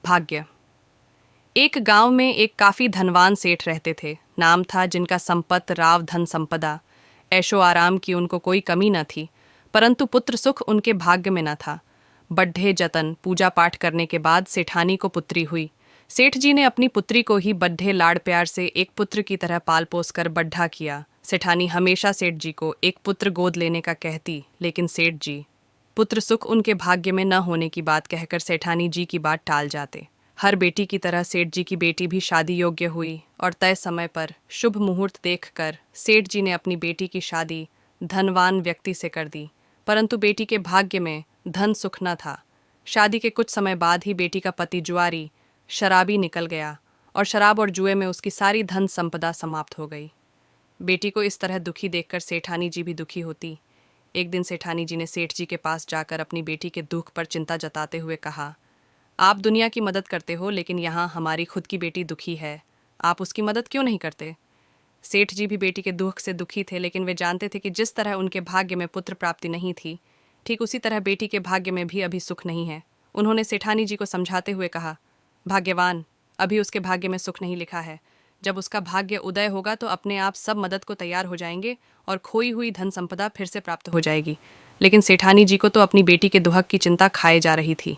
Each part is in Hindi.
भाग्य। एक गांव में एक काफी धनवान सेठ रहते थे। नाम था जिनका संपत राव धन संपदा। ऐशो आराम की उनको कोई कमी न थी, परंतु पुत्र सुख उनके भाग्य में न था। बड्ढे जतन पूजा पाठ करने के बाद सेठानी को पुत्री हुई। सेठ जी ने अपनी पुत्री को ही बड्ढे लाड़ प्यार से एक पुत्र की तरह पाल पोस कर बड्ढा किया। सेठानी हमेशा सेठ जी को एक पुत्र गोद लेने का कहती, लेकिन सेठ जी पुत्र सुख उनके भाग्य में न होने की बात कहकर सेठानी जी की बात टाल जाते। हर बेटी की तरह सेठ जी की बेटी भी शादी योग्य हुई और तय समय पर शुभ मुहूर्त देखकर सेठ जी ने अपनी बेटी की शादी धनवान व्यक्ति से कर दी। परंतु बेटी के भाग्य में धन सुख न था। शादी के कुछ समय बाद ही बेटी का पति जुआरी शराबी निकल गया और शराब और जुए में उसकी सारी धन संपदा समाप्त हो गई। बेटी को इस तरह दुखी देखकर सेठानी जी भी दुखी होती। एक दिन सेठानी जी ने सेठ जी के पास जाकर अपनी बेटी के दुख पर चिंता जताते हुए कहा, आप दुनिया की मदद करते हो, लेकिन यहाँ हमारी खुद की बेटी दुखी है, आप उसकी मदद क्यों नहीं करते? सेठ जी भी बेटी के दुख से दुखी थे, लेकिन वे जानते थे कि जिस तरह उनके भाग्य में पुत्र प्राप्ति नहीं थी, ठीक उसी तरह बेटी के भाग्य में भी अभी सुख नहीं है। उन्होंने सेठानी जी को समझाते हुए कहा, भाग्यवान, अभी उसके भाग्य में सुख नहीं लिखा है। जब उसका भाग्य उदय होगा तो अपने आप सब मदद को तैयार हो जाएंगे और खोई हुई धन संपदा फिर से प्राप्त हो जाएगी। लेकिन सेठानी जी को तो अपनी बेटी के दुहक की चिंता खाए जा रही थी।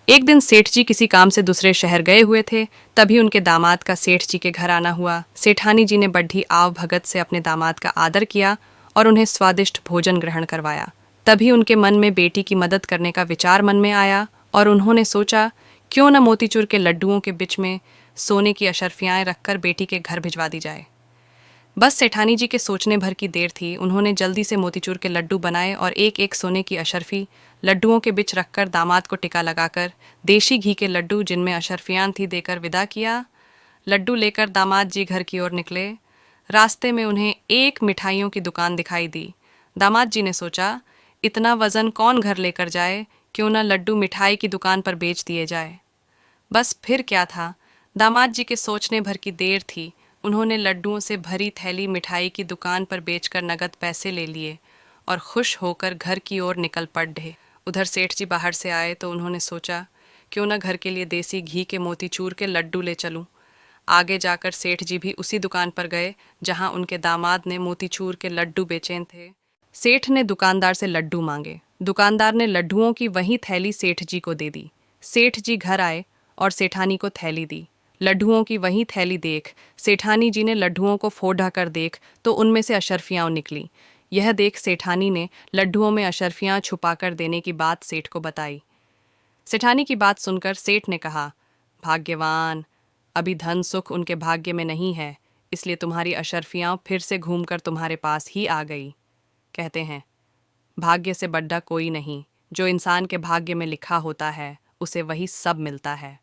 एक दिन सेठ जी किसी काम से दूसरे शहर गए हुए थे, तभी उनके दामाद का सेठ जी के घर आना हुआ। सेठानी जी ने बड्ढी आव भगत से अपने दामाद का आदर किया और उन्हें स्वादिष्ट भोजन ग्रहण करवाया। तभी उनके मन में बेटी की मदद करने का विचार मन में आया और उन्होंने सोचा, क्यों न मोतीचूर के लड्डुओं के बीच में सोने की अशर्फियाँ रखकर बेटी के घर भिजवा दी जाए। बस सेठानी जी के सोचने भर की देर थी। उन्होंने जल्दी से मोतीचूर के लड्डू बनाए और एक एक सोने की अशर्फी लड्डुओं के बीच रखकर दामाद को टिका लगाकर देशी घी के लड्डू जिनमें अशर्फियाँ थी देकर विदा किया। लड्डू लेकर दामाद जी घर की ओर निकले। रास्ते में उन्हें एक मिठाइयों की दुकान दिखाई दी। दामाद जी ने सोचा, इतना वज़न कौन घर लेकर जाए, क्यों न लड्डू मिठाई की दुकान पर बेच दिए जाए। बस फिर क्या था, दामाद जी के सोचने भर की देर थी। उन्होंने लड्डुओं से भरी थैली मिठाई की दुकान पर बेचकर नगद पैसे ले लिए और खुश होकर घर की ओर निकल पड़े। उधर सेठ जी बाहर से आए तो उन्होंने सोचा, क्यों न घर के लिए देसी घी के मोतीचूर के लड्डू ले चलूं। आगे जाकर सेठ जी भी उसी दुकान पर गए जहां उनके दामाद ने मोतीचूर के लड्डू बेचे थे। सेठ ने दुकानदार से लड्डू मांगे। दुकानदार ने लड्डुओं की वही थैली सेठ जी को दे दी। सेठ जी घर आए और सेठानी को थैली दी। लड्डुओं की वही थैली देख सेठानी जी ने लड्डुओं को फोड़ा कर देख तो उनमें से अशर्फियाँ निकली। यह देख सेठानी ने लड्डुओं में अशर्फियाँ छुपाकर देने की बात सेठ को बताई। सेठानी की बात सुनकर सेठ ने कहा, भाग्यवान, अभी धन सुख उनके भाग्य में नहीं है, इसलिए तुम्हारी अशर्फियाँ फिर से घूमकर तुम्हारे पास ही आ गई। कहते हैं, भाग्य से बड़ा कोई नहीं, जो इंसान के भाग्य में लिखा होता है उसे वही सब मिलता है।